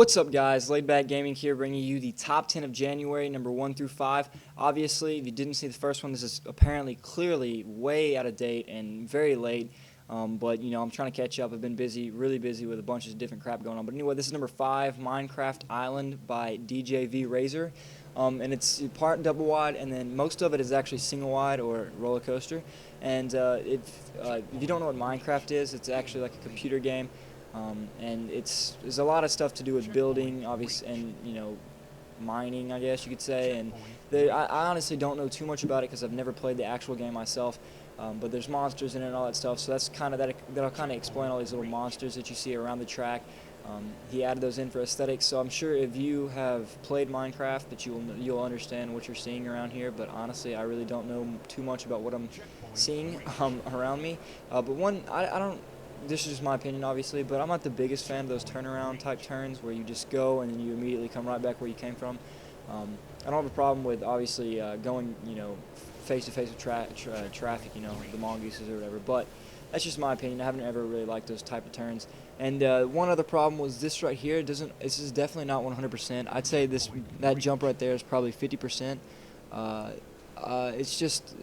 What's up, guys? LayedBackGaming here, bringing you the top 10 of January, number 1 through 5. Obviously, if you didn't see the first one, this is apparently clearly way out of date and very late. But I'm trying to catch up. I've been busy, really busy with a bunch of different crap going on. But anyway, this is number 5, Minecraft Island by DJV Razor. And it's part double wide, and then most of it is actually single wide or roller coaster. And if you don't know what Minecraft is, it's actually like a computer game. And there's a lot of stuff to do with building, obviously, and mining, I guess you could say. And I honestly don't know too much about it because I've never played the actual game myself. But there's monsters in it and all that stuff, so that's kind of that'll kind of explain all these little monsters that you see around the track. He added those in for aesthetics, so I'm sure if you have played Minecraft that you'll understand what you're seeing around here. But honestly, I really don't know too much about what I'm seeing around me. But I don't. This is just my opinion, obviously, but I'm not the biggest fan of those turnaround type turns where you just go and then you immediately come right back where you came from. I don't have a problem with obviously going face to face with traffic, the mongooses or whatever, but that's just my opinion. I haven't ever really liked those type of turns. And one other problem was this right here. This is definitely not 100%. I'd say that jump right there is probably 50%. It's just,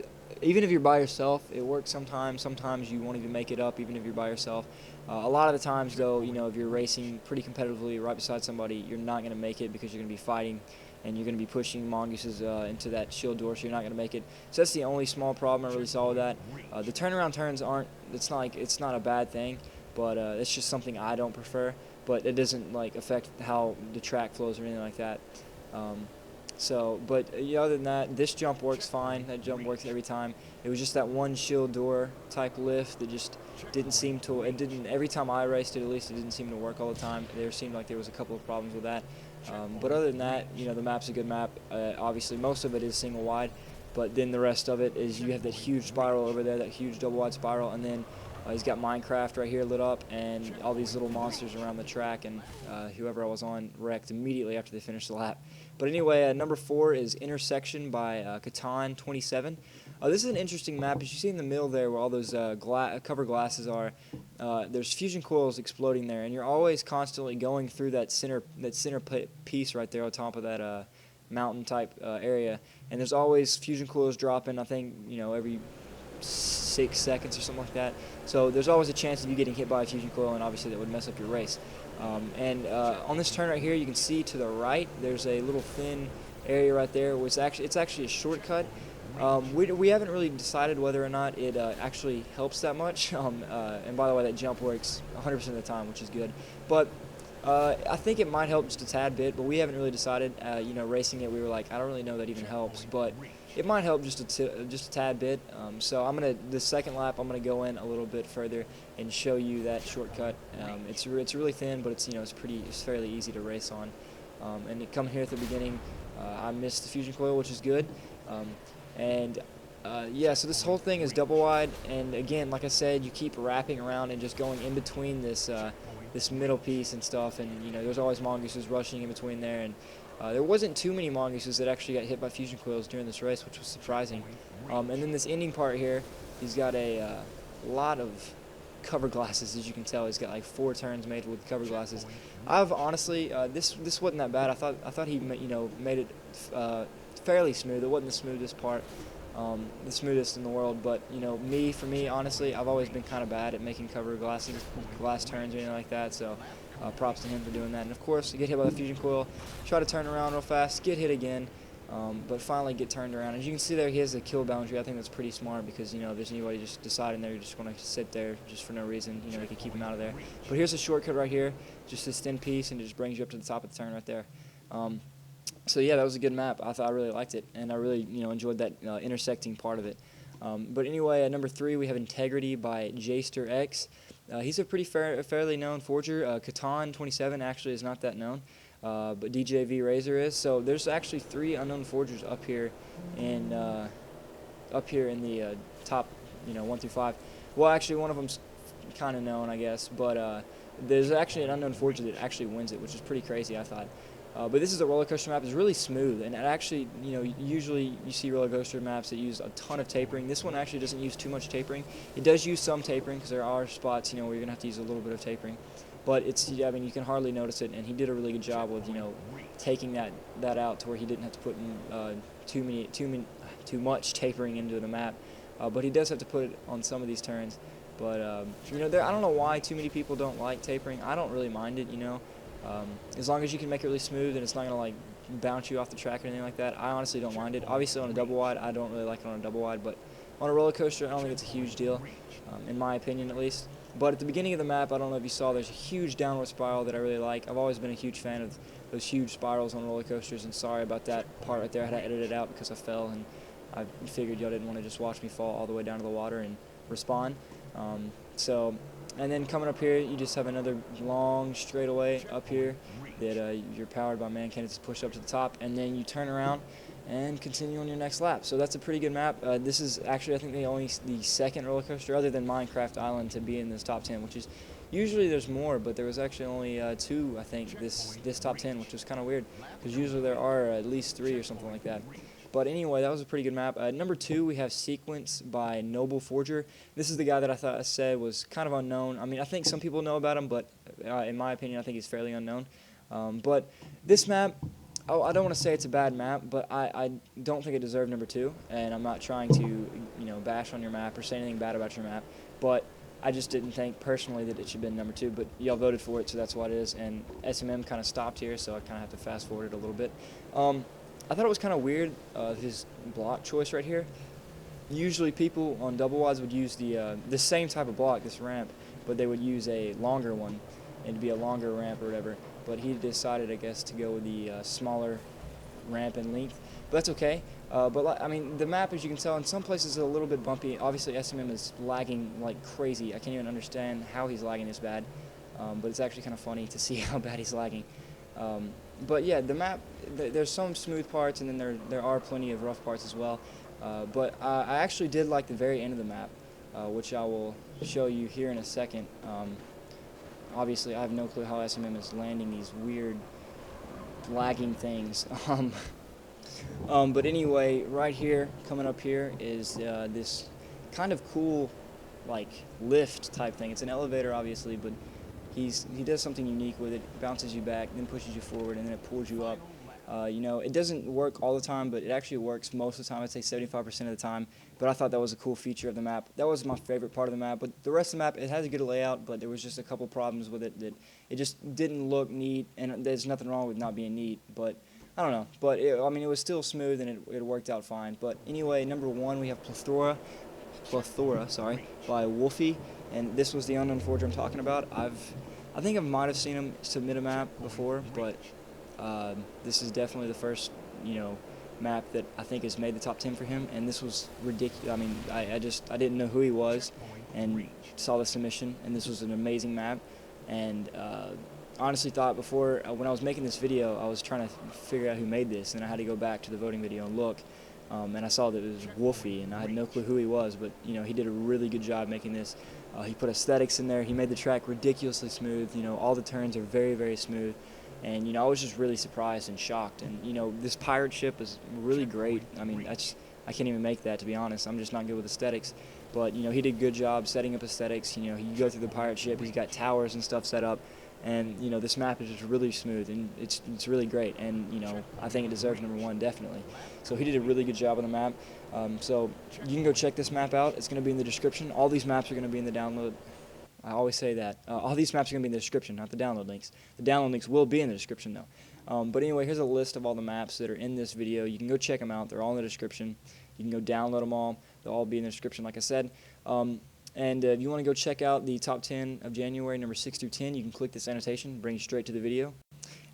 even if you're by yourself, it works sometimes. Sometimes you won't even make it up, even if you're by yourself. A lot of the times, though, if you're racing pretty competitively right beside somebody, you're not going to make it because you're going to be fighting, and you're going to be pushing mongooses into that shield door, so you're not going to make it. So that's the only small problem I really saw with that. The turnaround turns aren't. It's not a bad thing, but it's just something I don't prefer. But it doesn't affect how the track flows or anything like that. But other than that, this jump works fine. That jump works every time. It was just that one shield door type lift that just didn't seem to. It didn't. Every time I raced it, at least, it didn't seem to work all the time. There seemed like there was a couple of problems with that. But other than that, the map's a good map. Obviously, most of it is single wide, but then the rest of it is you have that huge spiral over there, that huge double wide spiral, and then he's got Minecraft right here lit up, and all these little monsters around the track, and whoever I was on wrecked immediately after they finished the lap. But anyway, number 4 is Intersection by Catan 27. This is an interesting map. As you see in the middle there where all those cover glasses are, there's fusion coils exploding there, and you're always constantly going through that center piece right there on top of that mountain type area, and there's always fusion coils dropping, I think, every 6 seconds or something like that. So there's always a chance of you getting hit by a fusion coil, and obviously that would mess up your race. On this turn right here, you can see to the right there's a little thin area right there where it's actually a shortcut. We haven't really decided whether or not it actually helps that much. And by the way, that jump works 100% of the time, which is good. But I think it might help just a tad bit, but we haven't really decided. Racing it, we were like, I don't really know that even helps, but it might help just a tad bit. So the second lap, I'm gonna go in a little bit further and show you that shortcut. It's really thin, but it's fairly easy to race on. And coming here at the beginning, I missed the fusion coil, which is good. So this whole thing is double wide, and again, like I said, you keep wrapping around and just going in between this middle piece and stuff, and there's always mongooses rushing in between there, and there wasn't too many mongooses that actually got hit by fusion coils during this race, which was surprising. And then this ending part here, he's got a lot of cover glasses, as you can tell. He's got like 4 turns made with cover glasses. I've honestly, this wasn't that bad. I thought he made it fairly smooth. It wasn't the smoothest part, the smoothest in the world, but for me, honestly, I've always been kind of bad at making cover glass turns or anything like that. So props to him for doing that. And of course, you get hit by the fusion coil, try to turn around real fast, get hit again, but finally get turned around. As you can see there, he has a kill boundary. I think that's pretty smart because if there's anybody just deciding they're just going to sit there just for no reason, you can keep him out of there. But here's a shortcut right here, just this thin piece, and it just brings you up to the top of the turn right there. So yeah, that was a good map. I really liked it, and I really enjoyed that intersecting part of it. But anyway, at number 3 we have Integrity by Jster X. He's a pretty fairly known forger. Catan 27 actually is not that known, but DJV Razor is. So there's actually 3 unknown forgers up here in the top 1 through 5. Well, actually one of them's kind of known, I guess, but there's actually an unknown forger that actually wins it, which is pretty crazy, I thought. But this is a roller coaster map. It's really smooth, and it actually, usually you see roller coaster maps that use a ton of tapering. This one actually doesn't use too much tapering. It does use some tapering because there are spots, where you're gonna have to use a little bit of tapering. but I mean, you can hardly notice it, and he did a really good job with, taking that out to where he didn't have to put too much tapering into the map. But he does have to put it on some of these turns. But I don't know why too many people don't like tapering. I don't really mind it, as long as you can make it really smooth and it's not gonna like bounce you off the track or anything like that. I honestly don't mind it. Obviously on a double wide, I don't really like it on a double wide, but on a roller coaster, I don't think it's a huge deal, in my opinion at least. But at the beginning of the map, I don't know if you saw, there's a huge downward spiral that I really like. I've always been a huge fan of those huge spirals on roller coasters, and sorry about that part right there. I had to edit it out because I fell, and I figured y'all didn't want to just watch me fall all the way down to the water and respawn. And then coming up here, you just have another long straightaway up here that you're powered by man cannons to push up to the top, and then you turn around and continue on your next lap. So that's a pretty good map. This is actually, I think, the second roller coaster other than Minecraft Island to be in this top 10, which is usually there's more, but there was actually only 2, I think, this top 10, which was kind of weird because usually there are at least 3 or something like that. But anyway, that was a pretty good map. Number 2, we have Sequence by Noble Forger. This is the guy that I said was kind of unknown. I mean, I think some people know about him, but in my opinion, I think he's fairly unknown. But this map, I don't want to say it's a bad map, but I don't think it deserved number 2. And I'm not trying to, bash on your map or say anything bad about your map. But I just didn't think personally that it should have been number 2. But y'all voted for it, so that's what it is. And SMM kind of stopped here, so I kind of have to fast forward it a little bit. I thought it was kind of weird, his block choice right here. Usually people on double wides would use the same type of block, this ramp, but they would use a longer one, and it'd be a longer ramp or whatever. But he decided, I guess, to go with the smaller ramp in length. But that's okay. I mean, the map, as you can tell, in some places is a little bit bumpy. Obviously, SMM is lagging like crazy. I can't even understand how he's lagging this bad. But it's actually kind of funny to see how bad he's lagging. But yeah, the map, there's some smooth parts, and then there are plenty of rough parts as well. But I actually did like the very end of the map, which I will show you here in a second. Obviously, I have no clue how SMM is landing these weird lagging things. But anyway, right here, coming up here, is this kind of cool, like, lift type thing. It's an elevator, obviously, but he does something unique with it. Bounces you back, then pushes you forward, and then it pulls you up. It doesn't work all the time, but it actually works most of the time. I'd say 75% of the time. But I thought that was a cool feature of the map. That was my favorite part of the map. But the rest of the map, it has a good layout, but there was just a couple problems with it that it just didn't look neat. And there's nothing wrong with not being neat, but I don't know. But it was still smooth, and it worked out fine. But anyway, number 1, we have Plethora, by Wolfie. And this was the unknown forger I'm talking about. I think I might have seen him submit a map before, but this is definitely the first, map that I think has made the top 10 for him. And this was ridiculous. I mean, I didn't know who he was, and saw the submission, and this was an amazing map. And honestly thought before, when I was making this video, I was trying to figure out who made this, and I had to go back to the voting video and look. And I saw that it was Wolfie, and I had no clue who he was, but he did a really good job making this. He put aesthetics in there. He made the track ridiculously smooth. All the turns are very, very smooth. And I was just really surprised and shocked. And this pirate ship is really great. I mean, I can't even make that, to be honest. I'm just not good with aesthetics. But he did a good job setting up aesthetics. He go through the pirate ship. He's got towers and stuff set up. And this map is just really smooth, and it's really great. And I think it deserves number 1 definitely. So he did a really good job on the map. So you can go check this map out. It's going to be in the description. All these maps are going to be in the download. I always say that. All these maps are going to be in the description, not the download links. The download links will be in the description though. But anyway, here's a list of all the maps that are in this video. You can go check them out. They're all in the description. You can go download them all. They'll all be in the description, like I said. And if you want to go check out the top 10 of January, number 6 through 10, you can click this annotation, bring you straight to the video.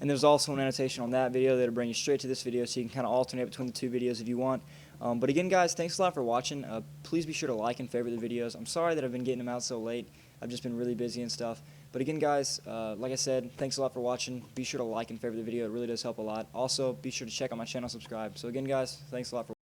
And there's also an annotation on that video that'll bring you straight to this video, so you can kind of alternate between the 2 videos if you want. But again, guys, thanks a lot for watching. Please be sure to like and favorite the videos. I'm sorry that I've been getting them out so late. I've just been really busy and stuff. But again, guys, like I said, thanks a lot for watching. Be sure to like and favorite the video. It really does help a lot. Also, be sure to check out my channel, subscribe. So again, guys, thanks a lot for